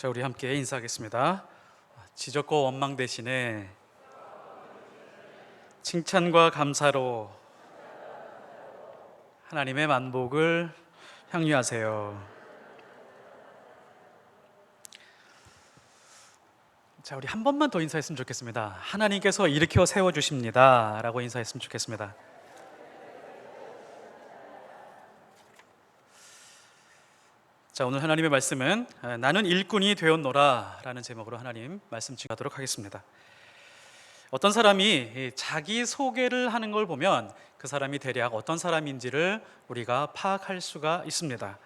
자, 우리 함께 인사하겠습니다. 지적과 원망 대신에 칭찬과 감사로 하나님의 만복을 향유하세요. 자, 우리 한 번만 더 인사했으면 좋겠습니다. 하나님께서 일으켜 세워주십니다 라고 인사했으면 좋겠습니다. 자, 오늘 하나님의 말씀은 나는 일꾼이 되었노라 라는 제목으로 하나님 말씀 증거하도록 하겠습니다. 어떤 사람이 자기 소개를 하는 걸 보면 그 사람이 대략 어떤 사람인지를 우리가 파악할 수가 있습니다.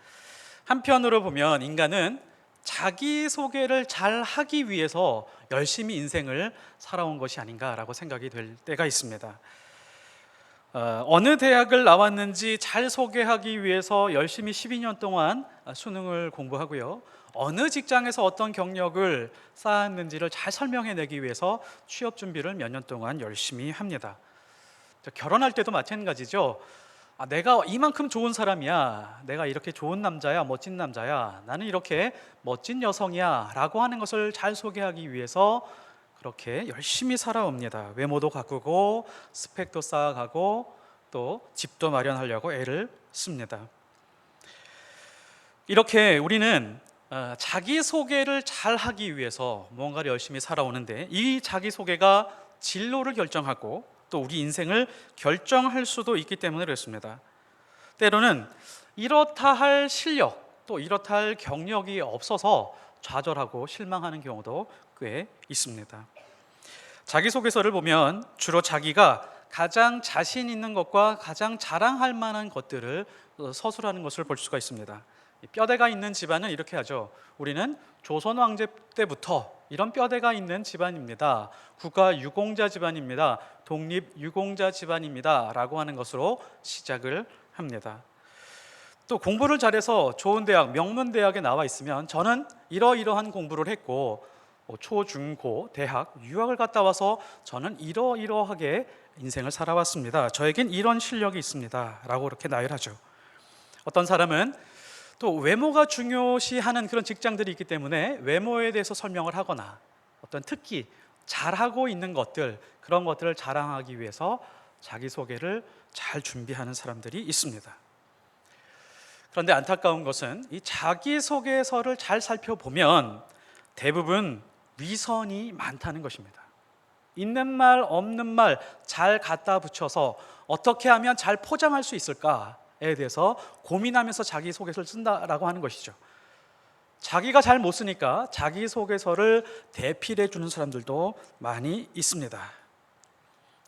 한편으로 보면 인간은 자기 소개를 잘 하기 위해서 열심히 인생을 살아온 것이 아닌가라고 생각이 될 때가 있습니다. 어느 대학을 나왔는지 잘 소개하기 위해서 열심히 12년 동안 수능을 공부하고요, 어느 직장에서 어떤 경력을 쌓았는지를 잘 설명해내기 위해서 취업 준비를 몇 년 동안 열심히 합니다. 결혼할 때도 마찬가지죠. 내가 이만큼 좋은 사람이야, 내가 이렇게 좋은 남자야, 멋진 남자야, 나는 이렇게 멋진 여성이야 라고 하는 것을 잘 소개하기 위해서 그렇게 열심히 살아옵니다. 외모도 가꾸고 스펙도 쌓아가고 또 집도 마련하려고 애를 씁니다. 이렇게 우리는 자기소개를 잘 하기 위해서 무언가를 열심히 살아오는데, 이 자기소개가 진로를 결정하고 또 우리 인생을 결정할 수도 있기 때문에 그렇습니다. 때로는 이렇다 할 실력 또 이렇다 할 경력이 없어서 좌절하고 실망하는 경우도 꽤 있습니다. 자기소개서를 보면 주로 자기가 가장 자신 있는 것과 가장 자랑할 만한 것들을 서술하는 것을 볼 수가 있습니다. 뼈대가 있는 집안은 이렇게 하죠. 우리는 조선 왕조 때부터 이런 뼈대가 있는 집안입니다. 국가 유공자 집안입니다. 독립 유공자 집안입니다 라고 하는 것으로 시작을 합니다. 또 공부를 잘해서 좋은 대학, 명문대학에 나와 있으면 저는 이러이러한 공부를 했고 초, 중, 고, 대학, 유학을 갔다 와서 저는 이러이러하게 인생을 살아왔습니다. 저에겐 이런 실력이 있습니다 라고 이렇게 나열하죠. 어떤 사람은 또 외모가 중요시하는 그런 직장들이 있기 때문에 외모에 대해서 설명을 하거나 어떤 특기, 잘하고 있는 것들, 그런 것들을 자랑하기 위해서 자기소개를 잘 준비하는 사람들이 있습니다. 그런데 안타까운 것은 이 자기소개서를 잘 살펴보면 대부분 위선이 많다는 것입니다. 있는 말 없는 말 잘 갖다 붙여서 어떻게 하면 잘 포장할 수 있을까에 대해서 고민하면서 자기소개서를 쓴다라고 하는 것이죠. 자기가 잘 못 쓰니까 자기소개서를 대필해 주는 사람들도 많이 있습니다.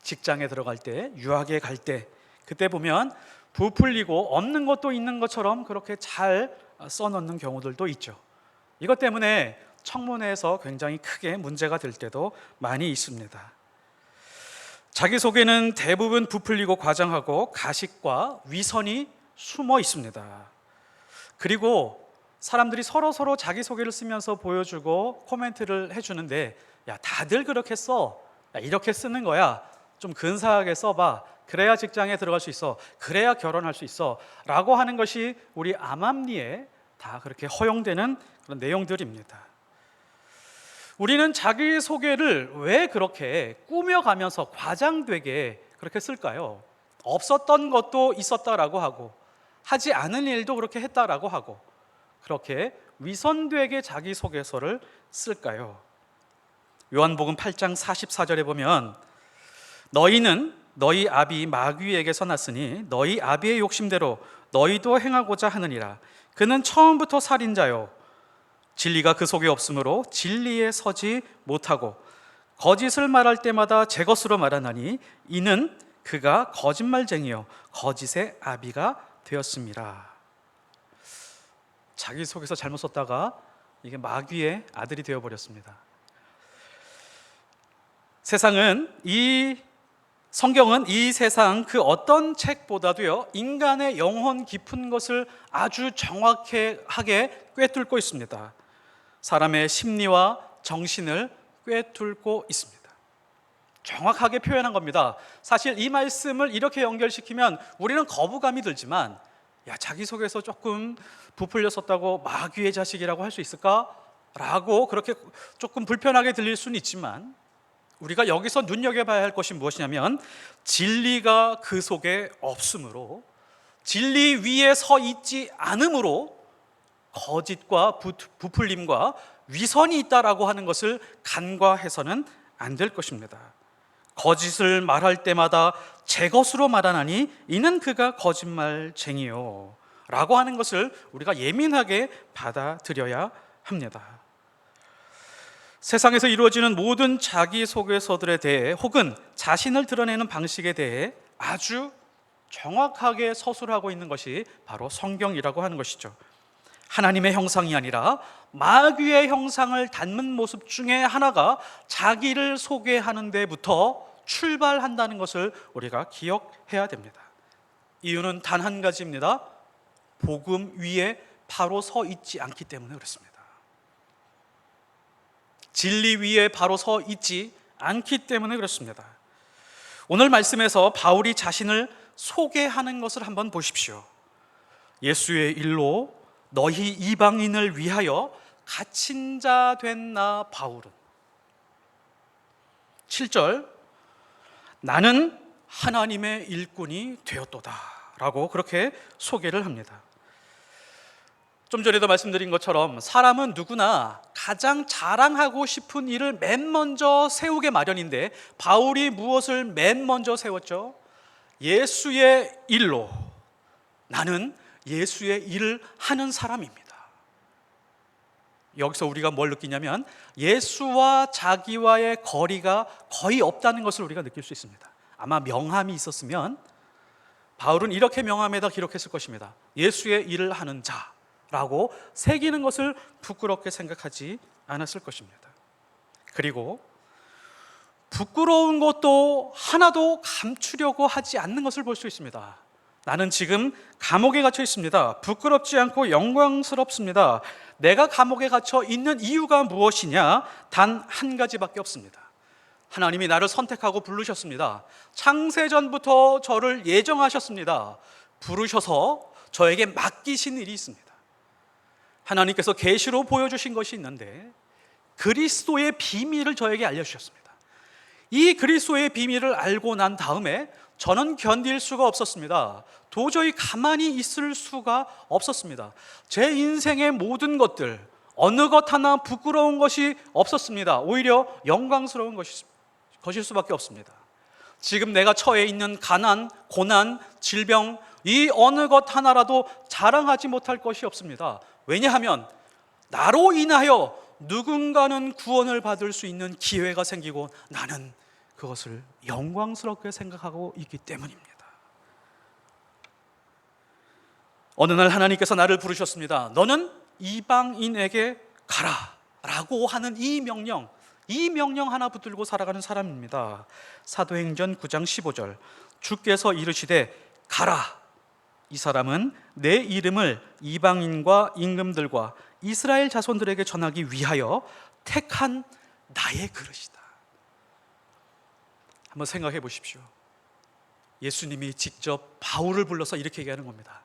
직장에 들어갈 때, 유학에 갈 때, 그때 보면 부풀리고 없는 것도 있는 것처럼 그렇게 잘 써놓는 경우들도 있죠. 이것 때문에 청문회에서 굉장히 크게 문제가 될 때도 많이 있습니다. 자기소개는 대부분 부풀리고 과장하고 가식과 위선이 숨어 있습니다. 그리고 사람들이 서로 자기소개를 쓰면서 보여주고 코멘트를 해주는데, 야, 다들 그렇게 써, 야, 이렇게 쓰는 거야, 좀 근사하게 써봐, 그래야 직장에 들어갈 수 있어, 그래야 결혼할 수 있어 라고 하는 것이 우리 암암리에 다 그렇게 허용되는 그런 내용들입니다. 우리는 자기소개를 왜 그렇게 꾸며가면서 과장되게 그렇게 쓸까요? 없었던 것도 있었다라고 하고 하지 않은 일도 그렇게 했다라고 하고 그렇게 위선되게 자기소개서를 쓸까요? 요한복음 8장 44절에 보면 너희는 너희 아비 마귀에게서 났으니 너희 아비의 욕심대로 너희도 행하고자 하느니라. 그는 처음부터 살인자요 진리가 그 속에 없으므로 진리에 서지 못하고 거짓을 말할 때마다 제 것으로 말하나니 이는 그가 거짓말쟁이요 거짓의 아비가 되었습니다. 자기소개서 잘못 썼다가 이게 마귀의 아들이 되어버렸습니다. 성경은 이 세상 그 어떤 책보다도요 인간의 영혼 깊은 것을 아주 정확하게 꿰뚫고 있습니다. 사람의 심리와 정신을 꿰뚫고 있습니다. 정확하게 표현한 겁니다. 사실 이 말씀을 이렇게 연결시키면 우리는 거부감이 들지만, 야, 자기소개서 조금 부풀려 썼다고 마귀의 자식이라고 할 수 있을까? 라고 그렇게 조금 불편하게 들릴 수는 있지만, 우리가 여기서 눈여겨봐야 할 것이 무엇이냐면 진리가 그 속에 없으므로, 진리 위에 서 있지 않으므로 거짓과 부풀림과 위선이 있다라고 하는 것을 간과해서는 안 될 것입니다. 거짓을 말할 때마다 제 것으로 말하나니 이는 그가 거짓말쟁이요 라고 하는 것을 우리가 예민하게 받아들여야 합니다. 세상에서 이루어지는 모든 자기소개서들에 대해, 혹은 자신을 드러내는 방식에 대해 아주 정확하게 서술하고 있는 것이 바로 성경이라고 하는 것이죠. 하나님의 형상이 아니라 마귀의 형상을 닮은 모습 중에 하나가 자기를 소개하는 데부터 출발한다는 것을 우리가 기억해야 됩니다. 이유는 단 한 가지입니다. 복음 위에 바로 서 있지 않기 때문에 그렇습니다. 진리 위에 바로 서 있지 않기 때문에 그렇습니다. 오늘 말씀에서 바울이 자신을 소개하는 것을 한번 보십시오. 예수의 일로 너희 이방인을 위하여 갇힌 자 된 나 바울은, 7절, 나는 하나님의 일꾼이 되었도다 라고 그렇게 소개를 합니다. 좀 전에도 말씀드린 것처럼 사람은 누구나 가장 자랑하고 싶은 일을 맨 먼저 세우게 마련인데, 바울이 무엇을 맨 먼저 세웠죠? 예수의 일로, 나는 예수의 일을 하는 사람입니다. 여기서 우리가 뭘 느끼냐면 예수와 자기와의 거리가 거의 없다는 것을 우리가 느낄 수 있습니다. 아마 명함이 있었으면 바울은 이렇게 명함에다 기록했을 것입니다. 예수의 일을 하는 자라고 새기는 것을 부끄럽게 생각하지 않았을 것입니다. 그리고 부끄러운 것도 하나도 감추려고 하지 않는 것을 볼 수 있습니다. 나는 지금 감옥에 갇혀 있습니다. 부끄럽지 않고 영광스럽습니다. 내가 감옥에 갇혀 있는 이유가 무엇이냐? 단 한 가지밖에 없습니다. 하나님이 나를 선택하고 부르셨습니다. 창세전부터 저를 예정하셨습니다. 부르셔서 저에게 맡기신 일이 있습니다. 하나님께서 계시로 보여주신 것이 있는데, 그리스도의 비밀을 저에게 알려주셨습니다. 이 그리스도의 비밀을 알고 난 다음에 저는 견딜 수가 없었습니다. 도저히 가만히 있을 수가 없었습니다. 제 인생의 모든 것들, 어느 것 하나 부끄러운 것이 없었습니다. 오히려 영광스러운 것일 수밖에 없습니다. 지금 내가 처해 있는 가난, 고난, 질병, 이 어느 것 하나라도 자랑하지 못할 것이 없습니다. 왜냐하면 나로 인하여 누군가는 구원을 받을 수 있는 기회가 생기고 나는 그것을 영광스럽게 생각하고 있기 때문입니다. 어느 날 하나님께서 나를 부르셨습니다. 너는 이방인에게 가라 라고 하는 이 명령 하나 붙들고 살아가는 사람입니다. 사도행전 9장 15절, 주께서 이르시되 가라. 이 사람은 내 이름을 이방인과 임금들과 이스라엘 자손들에게 전하기 위하여 택한 나의 그릇이다. 한번 생각해 보십시오. 예수님이 직접 바울을 불러서 이렇게 얘기하는 겁니다.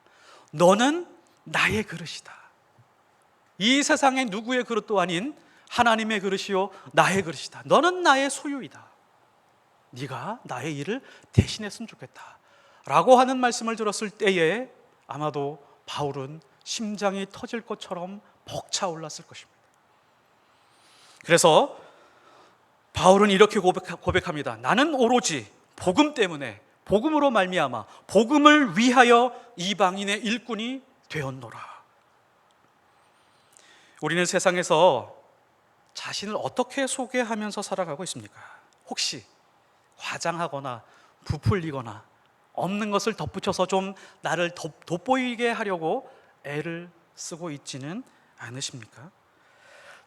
너는 나의 그릇이다. 이 세상의 누구의 그릇도 아닌 하나님의 그릇이요 나의 그릇이다. 너는 나의 소유이다. 네가 나의 일을 대신했으면 좋겠다 라고 하는 말씀을 들었을 때에 아마도 바울은 심장이 터질 것처럼 벅차올랐을 것입니다. 그래서 바울은 이렇게 고백합니다. 나는 오로지 복음 때문에, 복음으로 말미암아 복음을 위하여 이방인의 일꾼이 되었노라. 우리는 세상에서 자신을 어떻게 소개하면서 살아가고 있습니까? 혹시 과장하거나 부풀리거나 없는 것을 덧붙여서 좀 나를 돋보이게 하려고 애를 쓰고 있지는 않으십니까?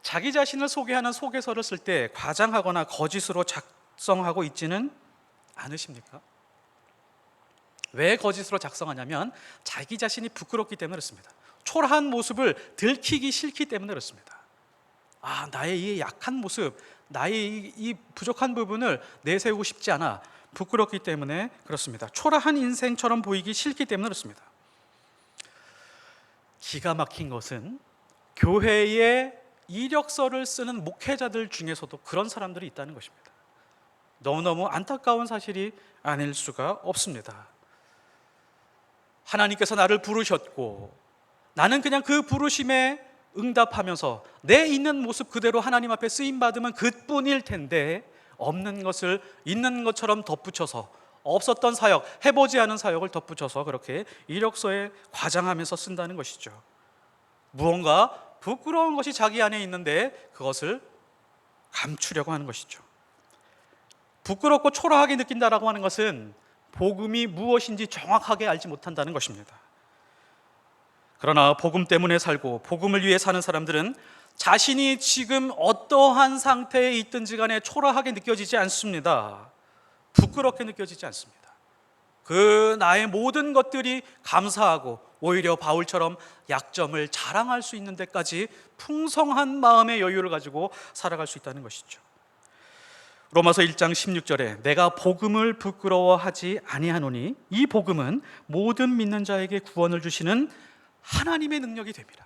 자기 자신을 소개하는 소개서를 쓸 때 과장하거나 거짓으로 작성하고 있지는 않으십니까? 왜 거짓으로 작성하냐면 자기 자신이 부끄럽기 때문에 그렇습니다. 초라한 모습을 들키기 싫기 때문에 그렇습니다. 나의 이 약한 모습, 나의 이 부족한 부분을 내세우고 싶지 않아. 부끄럽기 때문에 그렇습니다. 초라한 인생처럼 보이기 싫기 때문에 그렇습니다. 기가 막힌 것은 교회의 이력서를 쓰는 목회자들 중에서도 그런 사람들이 있다는 것입니다. 너무너무 안타까운 사실이 아닐 수가 없습니다. 하나님께서 나를 부르셨고 나는 그냥 그 부르심에 응답하면서 내 있는 모습 그대로 하나님 앞에 쓰임받으면 그뿐일 텐데, 없는 것을 있는 것처럼 덧붙여서, 없었던 사역, 해보지 않은 사역을 덧붙여서 그렇게 이력서에 과장하면서 쓴다는 것이죠. 무언가 부끄러운 것이 자기 안에 있는데 그것을 감추려고 하는 것이죠. 부끄럽고 초라하게 느낀다라고 하는 것은 복음이 무엇인지 정확하게 알지 못한다는 것입니다. 그러나 복음 때문에 살고 복음을 위해 사는 사람들은 자신이 지금 어떠한 상태에 있든지 간에 초라하게 느껴지지 않습니다. 부끄럽게 느껴지지 않습니다. 그 나의 모든 것들이 감사하고 오히려 바울처럼 약점을 자랑할 수 있는 데까지 풍성한 마음의 여유를 가지고 살아갈 수 있다는 것이죠. 로마서 1장 16절에 내가 복음을 부끄러워하지 아니하노니 이 복음은 모든 믿는 자에게 구원을 주시는 하나님의 능력이 됩니다.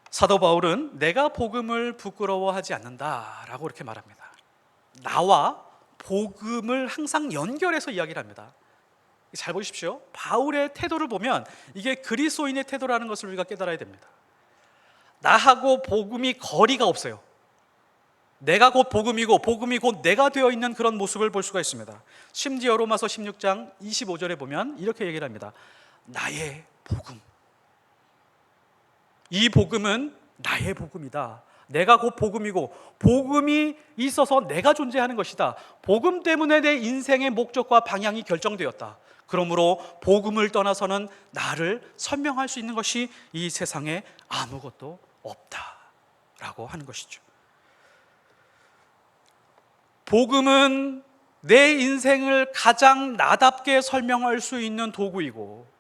사도 바울은 내가 복음을 부끄러워하지 않는다라고 이렇게 말합니다. 나와 복음을 항상 연결해서 이야기를 합니다. 잘 보십시오. 바울의 태도를 보면 이게 그리스도인의 태도라는 것을 우리가 깨달아야 됩니다. 나하고 복음이 거리가 없어요. 내가 곧 복음이고 복음이 곧 내가 되어 있는 그런 모습을 볼 수가 있습니다. 심지어 로마서 16장 25절에 보면 이렇게 얘기를 합니다. 나의 복음, 이 복음은 나의 복음이다. 내가 곧 복음이고 복음이 있어서 내가 존재하는 것이다. 복음 때문에 내 인생의 목적과 방향이 결정되었다. 그러므로 복음을 떠나서는 나를 설명할 수 있는 것이 이 세상에 아무것도 없다라고 하는 것이죠. 복음은 내 인생을 가장 나답게 설명할 수 있는 도구이고,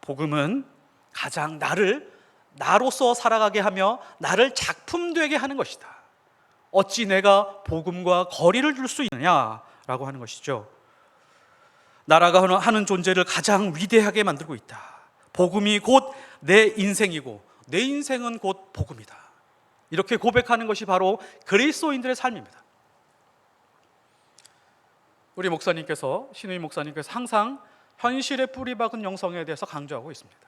복음은 가장 나를 나로서 살아가게 하며 나를 작품되게 하는 것이다. 어찌 내가 복음과 거리를 둘 수 있느냐라고 하는 것이죠. 나라가 하는 존재를 가장 위대하게 만들고 있다. 복음이 곧 내 인생이고 내 인생은 곧 복음이다. 이렇게 고백하는 것이 바로 그리스도인들의 삶입니다. 우리 목사님께서, 신우임 목사님께서 항상 현실에 뿌리박은 영성에 대해서 강조하고 있습니다.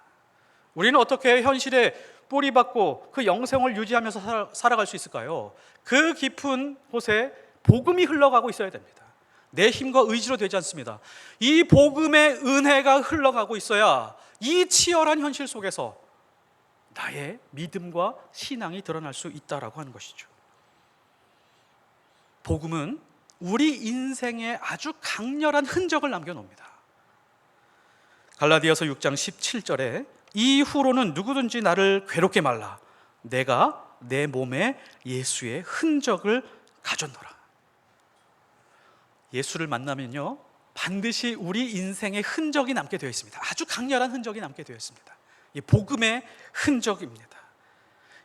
우리는 어떻게 현실에 뿌리박고 그 영성을 유지하면서 살아갈 수 있을까요? 그 깊은 곳에 복음이 흘러가고 있어야 됩니다. 내 힘과 의지로 되지 않습니다. 이 복음의 은혜가 흘러가고 있어야 이 치열한 현실 속에서 나의 믿음과 신앙이 드러날 수 있다라고 하는 것이죠. 복음은 우리 인생에 아주 강렬한 흔적을 남겨놓습니다. 갈라디아서 6장 17절에 이후로는 누구든지 나를 괴롭게 말라. 내가 내 몸에 예수의 흔적을 가졌노라. 예수를 만나면요, 반드시 우리 인생의 흔적이 남게 되어 있습니다. 아주 강렬한 흔적이 남게 되어 있습니다. 이 복음의 흔적입니다.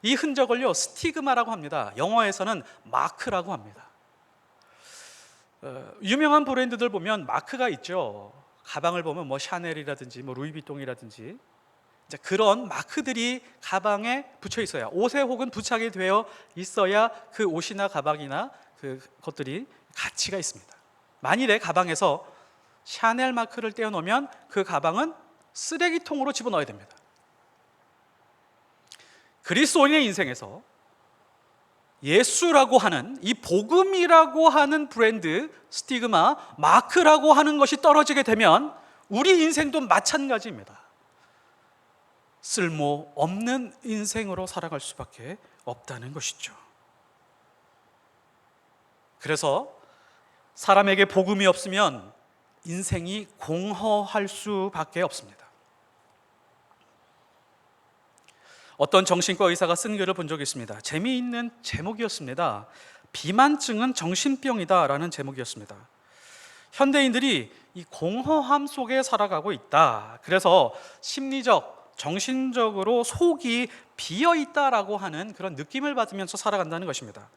이 흔적을요, 스티그마라고 합니다. 영어에서는 마크라고 합니다. 유명한 브랜드들 보면 마크가 있죠. 가방을 보면 뭐 샤넬이라든지 뭐 루이비통이라든지 그런 마크들이 가방에 붙여 있어야, 옷에 혹은 부착이 되어 있어야 그 옷이나 가방이나 그 것들이 가치가 있습니다. 만일에 가방에서 샤넬 마크를 떼어놓으면 그 가방은 쓰레기통으로 집어넣어야 됩니다. 그리스도인의 인생에서 예수라고 하는 이 복음이라고 하는 브랜드, 스티그마, 마크라고 하는 것이 떨어지게 되면 우리 인생도 마찬가지입니다. 쓸모없는 인생으로 살아갈 수밖에 없다는 것이죠. 그래서 사람에게 복음이 없으면 인생이 공허할 수밖에 없습니다. 어떤 정신과 의사가 쓴 글을 본 적이 있습니다. 재미있는 제목이었습니다. 비만증은 정신병이다 라는 제목이었습니다. 현대인들이 이 공허함 속에 살아가고 있다. 그래서 심리적, 정신적으로 속이 비어있다라고 하는 그런 느낌을 받으면서 살아간다는 것입니다.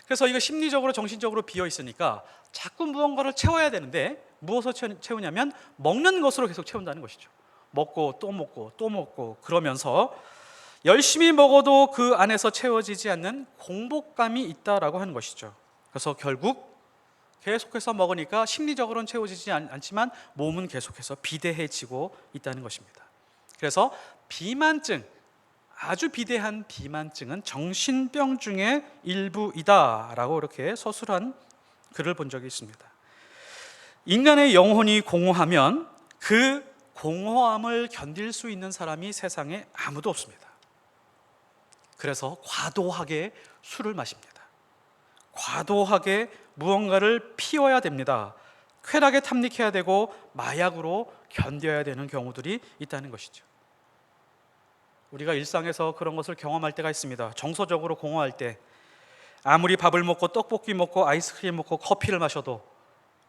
그래서 이거 심리적으로, 정신적으로 비어있으니까 자꾸 무언가를 채워야 되는데 무엇을 채우냐면 먹는 것으로 계속 채운다는 것이죠. 먹고 또 먹고 또 먹고 그러면서 열심히 먹어도 그 안에서 채워지지 않는 공복감이 있다라고 하는 것이죠. 그래서 결국 계속해서 먹으니까 심리적으로는 채워지지 않지만 몸은 계속해서 비대해지고 있다는 것입니다. 그래서 비만증, 아주 비대한 비만증은 정신병 중의 일부이다라고 이렇게 서술한 글을 본 적이 있습니다. 인간의 영혼이 공허하면 그 공허함을 견딜 수 있는 사람이 세상에 아무도 없습니다. 그래서 과도하게 술을 마십니다. 과도하게 무언가를 피워야 됩니다. 쾌락에 탐닉해야 되고 마약으로 견뎌야 되는 경우들이 있다는 것이죠. 우리가 일상에서 그런 것을 경험할 때가 있습니다. 정서적으로 공허할 때 아무리 밥을 먹고 떡볶이 먹고 아이스크림 먹고 커피를 마셔도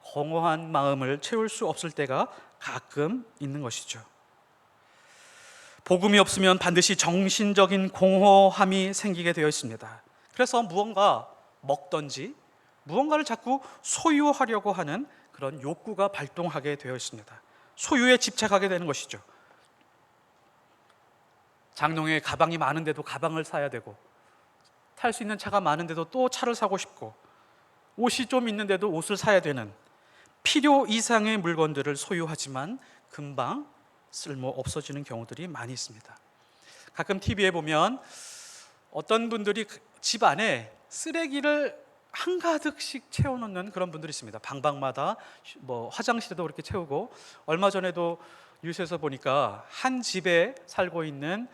공허한 마음을 채울 수 없을 때가 가끔 있는 것이죠. 복음이 없으면 반드시 정신적인 공허함이 생기게 되어 있습니다. 그래서 무언가 먹던지 무언가를 자꾸 소유하려고 하는 그런 욕구가 발동하게 되어 있습니다. 소유에 집착하게 되는 것이죠. 장롱에 가방이 많은데도 가방을 사야 되고, 탈 수 있는 차가 많은데도 또 차를 사고 싶고, 옷이 좀 있는데도 옷을 사야 되는 필요 이상의 물건들을 소유하지만 금방 쓸모 없어지는 경우들이 많이 있습니다. 가끔 TV에 보면 어떤 분들이 집 안에 쓰레기를 한가득씩 채워놓는 그런 분들이 있습니다. 방방마다 화장실에도 그렇게 채우고, 얼마 전에도 뉴스에서 보니까 한 집에 살고 있는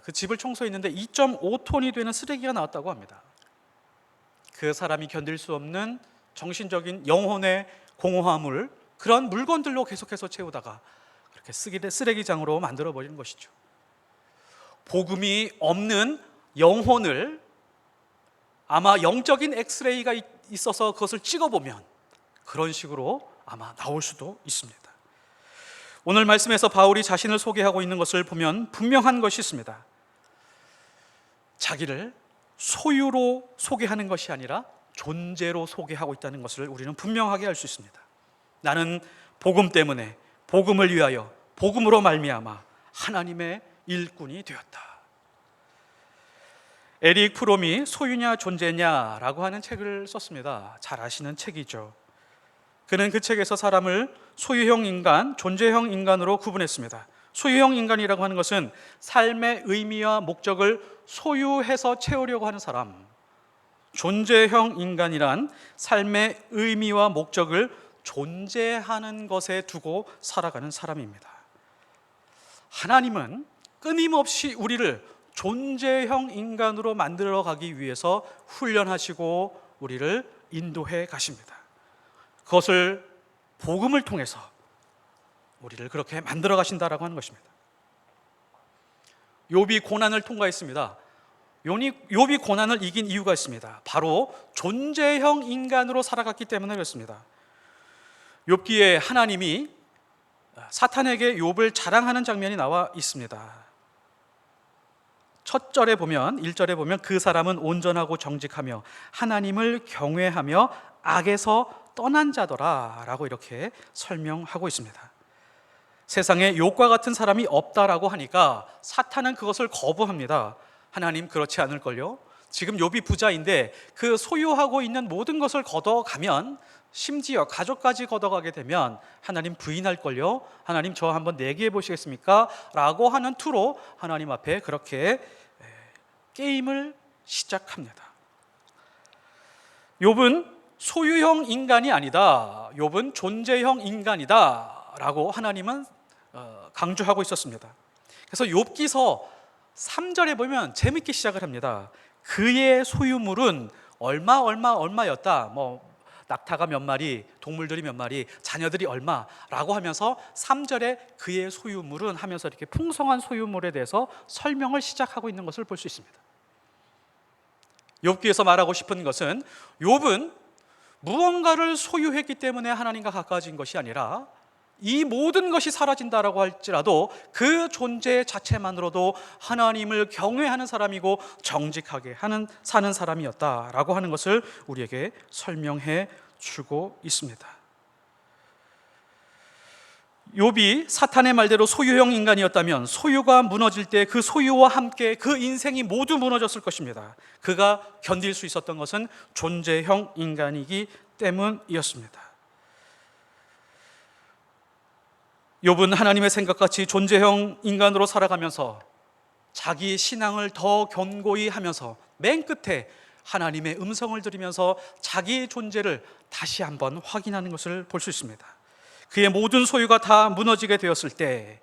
그 집을 청소했는데 2.5톤이 되는 쓰레기가 나왔다고 합니다. 그 사람이 견딜 수 없는 정신적인 영혼의 공허함을 그런 물건들로 계속해서 채우다가 그렇게 쓰레기장으로 만들어버리는 것이죠. 복음이 없는 영혼을 아마 영적인 엑스레이가 있어서 그것을 찍어보면 그런 식으로 아마 나올 수도 있습니다. 오늘 말씀에서 바울이 자신을 소개하고 있는 것을 보면 분명한 것이 있습니다. 자기를 소유로 소개하는 것이 아니라 존재로 소개하고 있다는 것을 우리는 분명하게 알 수 있습니다. 나는 복음 때문에, 복음을 위하여, 복음으로 말미암아 하나님의 일꾼이 되었다. 에릭 프롬이 소유냐 존재냐라고 하는 책을 썼습니다. 잘 아시는 책이죠. 그는 그 책에서 사람을 소유형 인간, 존재형 인간으로 구분했습니다. 소유형 인간이라고 하는 것은 삶의 의미와 목적을 소유해서 채우려고 하는 사람, 존재형 인간이란 삶의 의미와 목적을 존재하는 것에 두고 살아가는 사람입니다. 하나님은 끊임없이 우리를 존재형 인간으로 만들어 가기 위해서 훈련하시고 우리를 인도해 가십니다. 그것을 복음을 통해서 우리를 그렇게 만들어 가신다라고 하는 것입니다. 욥이 고난을 통과했습니다. 욥이 고난을 이긴 이유가 있습니다. 바로 존재형 인간으로 살아갔기 때문에 그렇습니다. 욥기에 하나님이 사탄에게 욥을 자랑하는 장면이 나와 있습니다. 첫 절에 보면, 1절에 보면 그 사람은 온전하고 정직하며 하나님을 경외하며 악에서 떠난 자더라 라고 이렇게 설명하고 있습니다. 세상에 욥과 같은 사람이 없다라고 하니까 사탄은 그것을 거부합니다. 하나님 그렇지 않을걸요? 지금 욥이 부자인데 그 소유하고 있는 모든 것을 걷어가면, 심지어 가족까지 걷어가게 되면 하나님 부인할걸요? 하나님 저 한번 내기해 보시겠습니까? 라고 하는 투로 하나님 앞에 그렇게 게임을 시작합니다. 욥은 소유형 인간이 아니다, 욥은 존재형 인간이다 라고 하나님은 강조하고 있었습니다. 그래서 욥기서 3절에 보면 재밌게 시작을 합니다. 그의 소유물은 얼마였다, 낙타가 몇 마리, 동물들이 몇 마리, 자녀들이 얼마라고 하면서 3절에 그의 소유물은 하면서 이렇게 풍성한 소유물에 대해서 설명을 시작하고 있는 것을 볼 수 있습니다. 욥기에서 말하고 싶은 것은 욥은 무언가를 소유했기 때문에 하나님과 가까워진 것이 아니라 이 모든 것이 사라진다라고 할지라도 그 존재 자체만으로도 하나님을 경외하는 사람이고 정직하게 사는 사람이었다라고 하는 것을 우리에게 설명해 주고 있습니다. 욥이 사탄의 말대로 소유형 인간이었다면 소유가 무너질 때 그 소유와 함께 그 인생이 모두 무너졌을 것입니다. 그가 견딜 수 있었던 것은 존재형 인간이기 때문이었습니다. 욥은 하나님의 생각같이 존재형 인간으로 살아가면서 자기 신앙을 더 견고히 하면서 맨 끝에 하나님의 음성을 들으면서 자기 존재를 다시 한번 확인하는 것을 볼 수 있습니다. 그의 모든 소유가 다 무너지게 되었을 때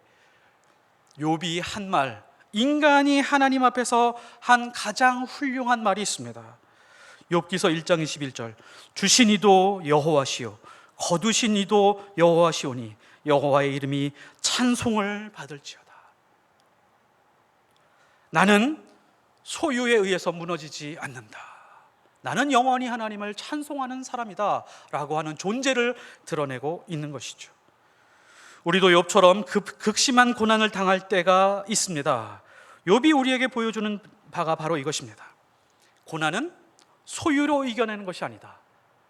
욥이 한 말, 인간이 하나님 앞에서 한 가장 훌륭한 말이 있습니다. 욥기서 1장 21절, 주신 이도 여호와시요 거두신 이도 여호와시오니 여호와의 이름이 찬송을 받을지어다. 나는 소유에 의해서 무너지지 않는다. 나는 영원히 하나님을 찬송하는 사람이다 라고 하는 존재를 드러내고 있는 것이죠. 우리도 욥처럼 극심한 고난을 당할 때가 있습니다. 욥이 우리에게 보여주는 바가 바로 이것입니다. 고난은 소유로 이겨내는 것이 아니다.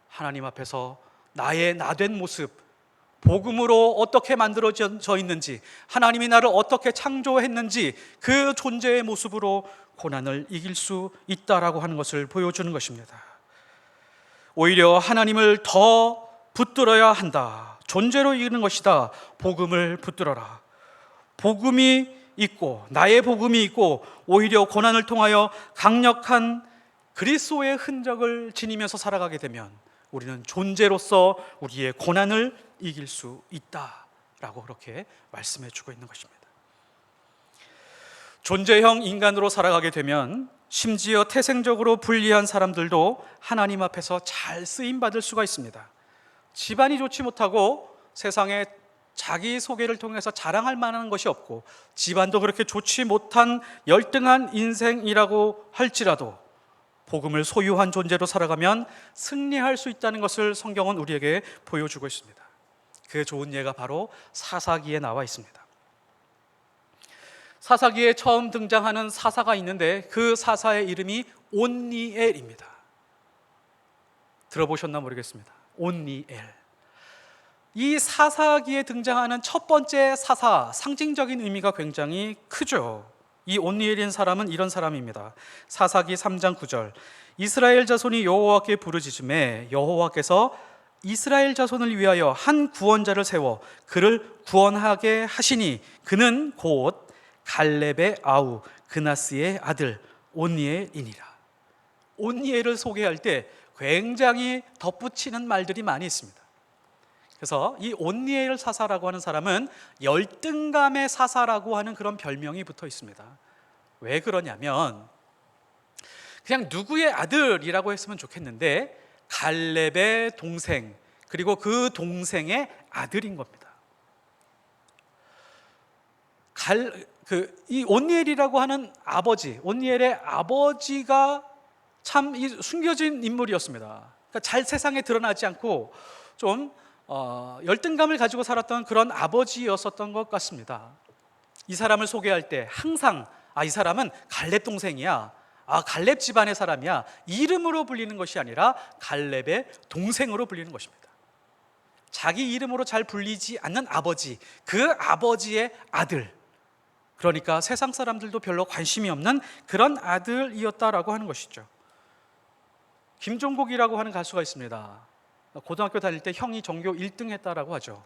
하나님 앞에서 나의 나된 모습, 복음으로 어떻게 만들어져 있는지, 하나님이 나를 어떻게 창조했는지 그 존재의 모습으로 고난을 이길 수 있다라고 하는 것을 보여주는 것입니다. 오히려 하나님을 더 붙들어야 한다. 존재로 이기는 것이다. 복음을 붙들어라. 복음이 있고 나의 복음이 있고 오히려 고난을 통하여 강력한 그리스도의 흔적을 지니면서 살아가게 되면 우리는 존재로서 우리의 고난을 이길 수 있다라고 그렇게 말씀해 주고 있는 것입니다. 존재형 인간으로 살아가게 되면 심지어 태생적으로 불리한 사람들도 하나님 앞에서 잘 쓰임받을 수가 있습니다. 집안이 좋지 못하고 세상에 자기 소개를 통해서 자랑할 만한 것이 없고 집안도 그렇게 좋지 못한 열등한 인생이라고 할지라도 복음을 소유한 존재로 살아가면 승리할 수 있다는 것을 성경은 우리에게 보여주고 있습니다. 그 좋은 예가 바로 사사기에 나와 있습니다. 사사기에 처음 등장하는 사사가 있는데 그 사사의 이름이 온니엘입니다. 들어보셨나 모르겠습니다. 온니엘. 이 사사기에 등장하는 첫 번째 사사, 상징적인 의미가 굉장히 크죠. 이 온니엘인 사람은 이런 사람입니다. 사사기 3장 9절, 이스라엘 자손이 여호와께 부르짖음에 여호와께서 이스라엘 자손을 위하여 한 구원자를 세워 그를 구원하게 하시니 그는 곧 갈렙의 아우 그나스의 아들 온니엘이니라. 온니엘을 소개할 때 굉장히 덧붙이는 말들이 많이 있습니다. 그래서 이 온니엘 사사라고 하는 사람은 열등감의 사사라고 하는 그런 별명이 붙어 있습니다. 왜 그러냐면 그냥 누구의 아들이라고 했으면 좋겠는데 갈렙의 동생 그리고 그 동생의 아들인 겁니다. 이 온니엘이라고 하는 아버지, 온니엘의 아버지가 참 숨겨진 인물이었습니다. 그러니까 잘 세상에 드러나지 않고 좀 열등감을 가지고 살았던 그런 아버지였었던 것 같습니다. 이 사람을 소개할 때 항상 이 사람은 갈렙 동생이야, 갈렙 집안의 사람이야 이름으로 불리는 것이 아니라 갈렙의 동생으로 불리는 것입니다. 자기 이름으로 잘 불리지 않는 아버지, 그 아버지의 아들, 그러니까 세상 사람들도 별로 관심이 없는 그런 아들이었다라고 하는 것이죠. 김종국이라고 하는 가수가 있습니다. 고등학교 다닐 때 형이 전교 1등 했다라고 하죠.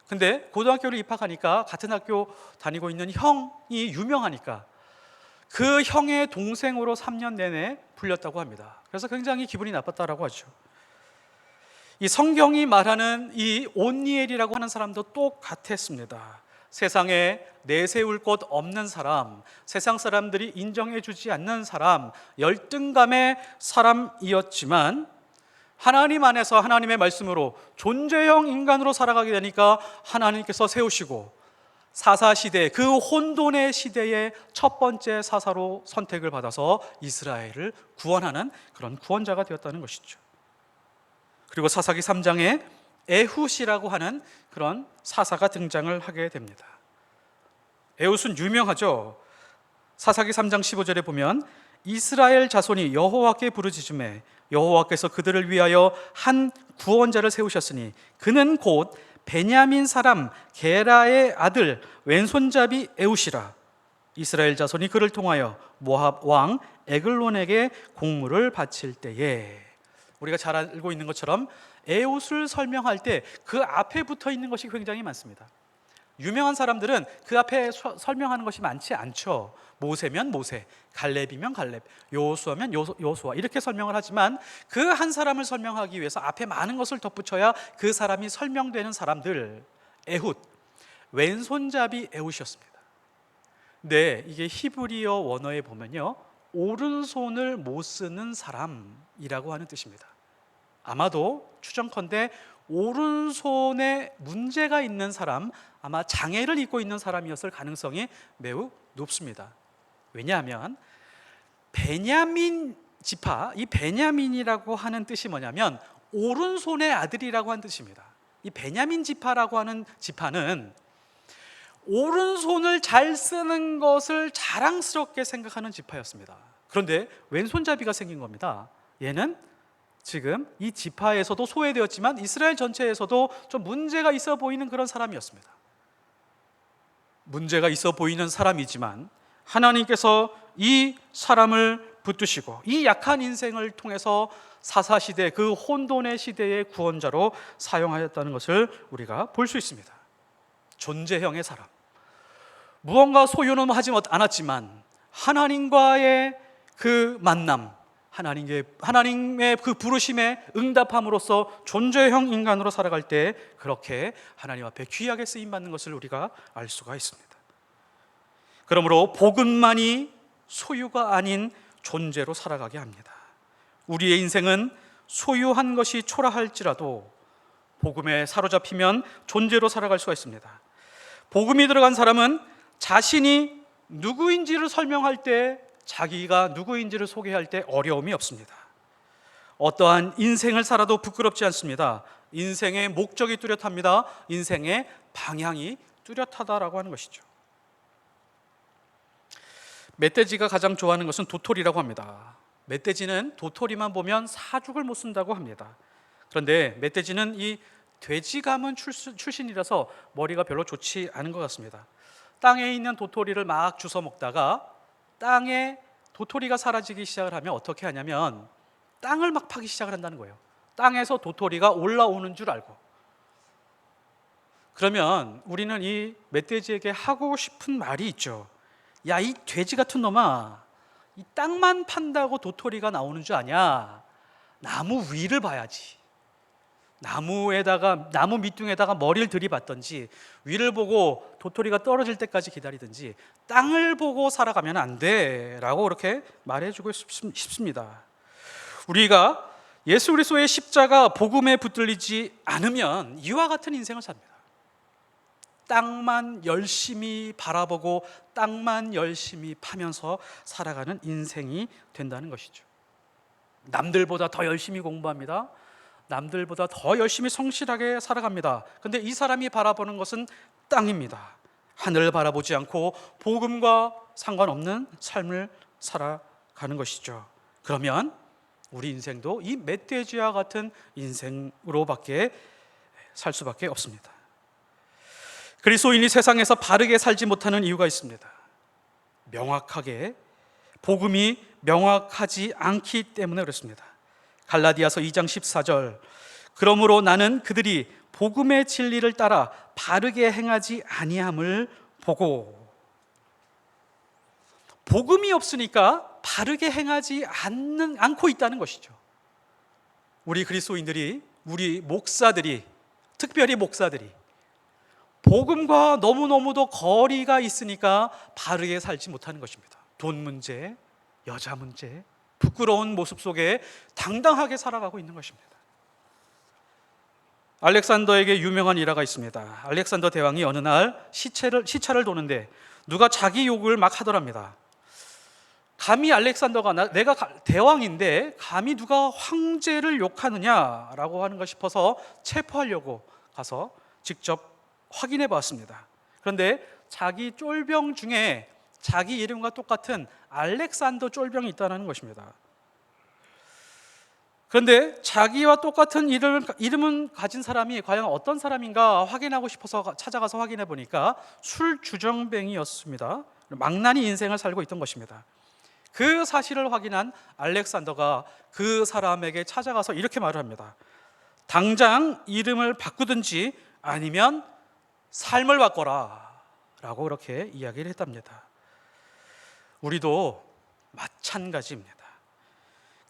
근데 고등학교를 입학하니까 같은 학교 다니고 있는 형이 유명하니까 그 형의 동생으로 3년 내내 불렸다고 합니다. 그래서 굉장히 기분이 나빴다라고 하죠. 이 성경이 말하는 이 온니엘이라고 하는 사람도 똑같았습니다. 세상에 내세울 곳 없는 사람, 세상 사람들이 인정해 주지 않는 사람, 열등감의 사람이었지만 하나님 안에서 하나님의 말씀으로 존재형 인간으로 살아가게 되니까 하나님께서 세우시고 사사시대, 그 혼돈의 시대의 첫 번째 사사로 선택을 받아서 이스라엘을 구원하는 그런 구원자가 되었다는 것이죠. 그리고 사사기 3장에 에훗이라고 하는 그런 사사가 등장을 하게 됩니다. 에훗은 유명하죠. 사사기 3장 15절에 보면 이스라엘 자손이 여호와께 부르짖음에 여호와께서 그들을 위하여 한 구원자를 세우셨으니 그는 곧 베냐민 사람 게라의 아들 왼손잡이 에웃이라. 이스라엘 자손이 그를 통하여 모압 왕 에글론에게 공물을 바칠 때에. 우리가 잘 알고 있는 것처럼 에웃을 설명할 때 그 앞에 붙어 있는 것이 굉장히 많습니다. 유명한 사람들은 그 앞에 설명하는 것이 많지 않죠. 모세면 모세, 갈렙이면 갈렙, 여호수아면 여호수아 이렇게 설명을 하지만 그 한 사람을 설명하기 위해서 앞에 많은 것을 덧붙여야 그 사람이 설명되는 사람들. 에훗, 왼손잡이 에훗이었습니다. 네, 이게 히브리어 원어에 보면요, 오른손을 못 쓰는 사람이라고 하는 뜻입니다. 아마도 추정컨대 오른손에 문제가 있는 사람, 아마 장애를 입고 있는 사람이었을 가능성이 매우 높습니다. 왜냐하면 베냐민 지파, 이 베냐민이라고 하는 뜻이 뭐냐면 오른손의 아들이라고 하는 뜻입니다. 이 베냐민 지파라고 하는 지파는 오른손을 잘 쓰는 것을 자랑스럽게 생각하는 지파였습니다. 그런데 왼손잡이가 생긴 겁니다. 얘는 지금 이 지파에서도 소외되었지만 이스라엘 전체에서도 좀 문제가 있어 보이는 그런 사람이었습니다. 문제가 있어 보이는 사람이지만 하나님께서 이 사람을 붙드시고 이 약한 인생을 통해서 사사시대, 그 혼돈의 시대의 구원자로 사용하였다는 것을 우리가 볼 수 있습니다. 존재형의 사람, 무언가 소유는 하지 않았지만 하나님과의 그 만남, 하나님의 그 부르심에 응답함으로써 존재형 인간으로 살아갈 때 그렇게 하나님 앞에 귀하게 쓰임받는 것을 우리가 알 수가 있습니다. 그러므로 복음만이 소유가 아닌 존재로 살아가게 합니다. 우리의 인생은 소유한 것이 초라할지라도 복음에 사로잡히면 존재로 살아갈 수가 있습니다. 복음이 들어간 사람은 자신이 누구인지를 설명할 때, 자기가 누구인지를 소개할 때 어려움이 없습니다. 어떠한 인생을 살아도 부끄럽지 않습니다. 인생의 목적이 뚜렷합니다. 인생의 방향이 뚜렷하다라고 하는 것이죠. 멧돼지가 가장 좋아하는 것은 도토리라고 합니다. 멧돼지는 도토리만 보면 사죽을 못 쓴다고 합니다. 그런데 멧돼지는 이 돼지 가문 출신이라서 머리가 별로 좋지 않은 것 같습니다. 땅에 있는 도토리를 막 주워 먹다가 땅에 도토리가 사라지기 시작을 하면 어떻게 하냐면 땅을 막 파기 시작을 한다는 거예요. 땅에서 도토리가 올라오는 줄 알고. 그러면 우리는 이 멧돼지에게 하고 싶은 말이 있죠. 야, 이 돼지 같은 놈아, 이 땅만 판다고 도토리가 나오는 줄 아냐? 나무 위를 봐야지. 나무 밑둥에다가 머리를 들이받든지 위를 보고 도토리가 떨어질 때까지 기다리든지 땅을 보고 살아가면 안 돼라고 그렇게 말해주고 싶습니다. 우리가 예수 그리스도의 십자가 복음에 붙들리지 않으면 이와 같은 인생을 삽니다. 땅만 열심히 바라보고 땅만 열심히 파면서 살아가는 인생이 된다는 것이죠. 남들보다 더 열심히 공부합니다. 남들보다 더 열심히 성실하게 살아갑니다. 그런데 이 사람이 바라보는 것은 땅입니다. 하늘을 바라보지 않고 복음과 상관없는 삶을 살아가는 것이죠. 그러면 우리 인생도 이 멧돼지와 같은 인생으로밖에 살 수밖에 없습니다. 그리스도인이 세상에서 바르게 살지 못하는 이유가 있습니다. 명확하게 복음이 명확하지 않기 때문에 그렇습니다. 갈라디아서 2장 14절, 그러므로 나는 그들이 복음의 진리를 따라 바르게 행하지 아니함을 보고. 복음이 없으니까 바르게 행하지 않고 있다는 것이죠. 우리 그리스도인들이, 우리 목사들이, 특별히 목사들이 복음과 너무너무도 거리가 있으니까 바르게 살지 못하는 것입니다. 돈 문제, 여자 문제, 부끄러운 모습 속에 당당하게 살아가고 있는 것입니다. 알렉산더에게 유명한 일화가 있습니다. 알렉산더 대왕이 어느 날 시차를 도는데 누가 자기 욕을 막 하더랍니다. 감히 알렉산더가 내가 대왕인데 감히 누가 황제를 욕하느냐라고 하는 것 싶어서 체포하려고 가서 직접 확인해 봤습니다. 그런데 자기 쫄병 중에 자기 이름과 똑같은 알렉산더 쫄병이 있다는 것입니다. 그런데 자기와 똑같은 이름은 가진 사람이 과연 어떤 사람인가 확인하고 싶어서 찾아가서 확인해 보니까 술주정뱅이였습니다. 망나니 인생을 살고 있던 것입니다. 그 사실을 확인한 알렉산더가 그 사람에게 찾아가서 이렇게 말을 합니다. 당장 이름을 바꾸든지 아니면 삶을 바꿔라 라고 그렇게 이야기를 했답니다. 우리도 마찬가지입니다.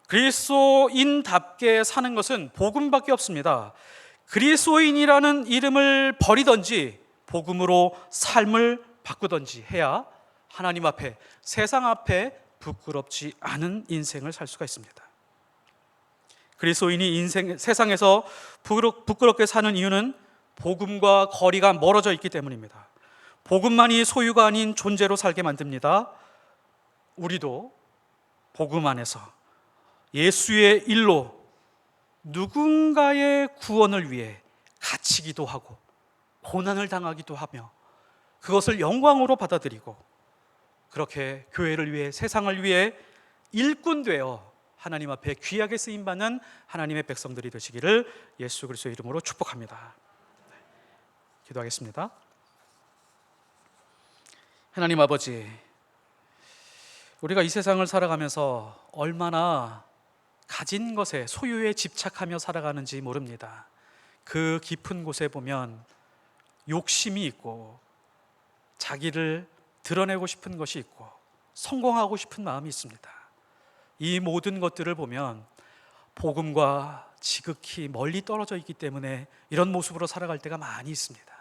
그리스도인답게 사는 것은 복음밖에 없습니다. 그리스도인이라는 이름을 버리든지 복음으로 삶을 바꾸든지 해야 하나님 앞에, 세상 앞에 부끄럽지 않은 인생을 살 수가 있습니다. 그리스도인이 세상에서 부끄럽게 사는 이유는 복음과 거리가 멀어져 있기 때문입니다. 복음만이 소유가 아닌 존재로 살게 만듭니다. 우리도 복음 안에서 예수의 일로 누군가의 구원을 위해 갇히기도 하고 고난을 당하기도 하며 그것을 영광으로 받아들이고 그렇게 교회를 위해, 세상을 위해 일꾼 되어 하나님 앞에 귀하게 쓰임받는 하나님의 백성들이 되시기를 예수 그리스도의 이름으로 축복합니다. 기도하겠습니다. 하나님 아버지, 우리가 이 세상을 살아가면서 얼마나 가진 것에, 소유에 집착하며 살아가는지 모릅니다. 그 깊은 곳에 보면 욕심이 있고 자기를 드러내고 싶은 것이 있고 성공하고 싶은 마음이 있습니다. 이 모든 것들을 보면 복음과 지극히 멀리 떨어져 있기 때문에 이런 모습으로 살아갈 때가 많이 있습니다.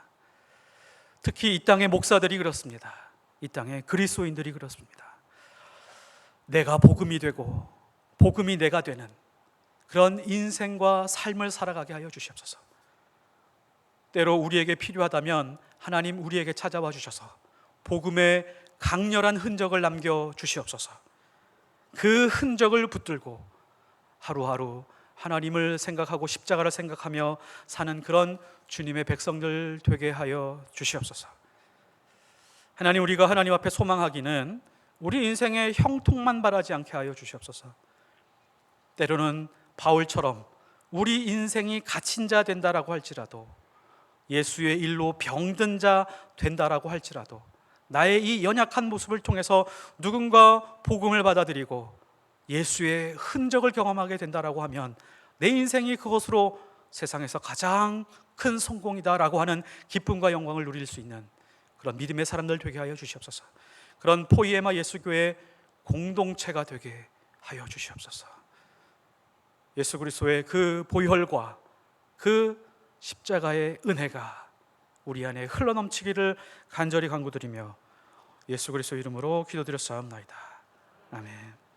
특히 이 땅의 목사들이 그렇습니다. 이 땅의 그리스도인들이 그렇습니다. 내가 복음이 되고 복음이 내가 되는 그런 인생과 삶을 살아가게 하여 주시옵소서. 때로 우리에게 필요하다면 하나님 우리에게 찾아와 주셔서 복음의 강렬한 흔적을 남겨 주시옵소서. 그 흔적을 붙들고 하루하루 하나님을 생각하고 십자가를 생각하며 사는 그런 주님의 백성들 되게 하여 주시옵소서. 하나님, 우리가 하나님 앞에 소망하기는 우리 인생의 형통만 바라지 않게 하여 주시옵소서. 때로는 바울처럼 우리 인생이 갇힌 자 된다라고 할지라도, 예수의 일로 병든 자 된다라고 할지라도, 나의 이 연약한 모습을 통해서 누군가 복음을 받아들이고 예수의 흔적을 경험하게 된다라고 하면 내 인생이 그것으로 세상에서 가장 큰 성공이다라고 하는 기쁨과 영광을 누릴 수 있는 그런 믿음의 사람들 되게 하여 주시옵소서. 그런 포이에마 예수교회 공동체가 되게 하여 주시옵소서. 예수 그리스도의 그 보혈과 그 십자가의 은혜가 우리 안에 흘러넘치기를 간절히 간구드리며 예수 그리스도 이름으로 기도드렸사옵나이다. 아멘.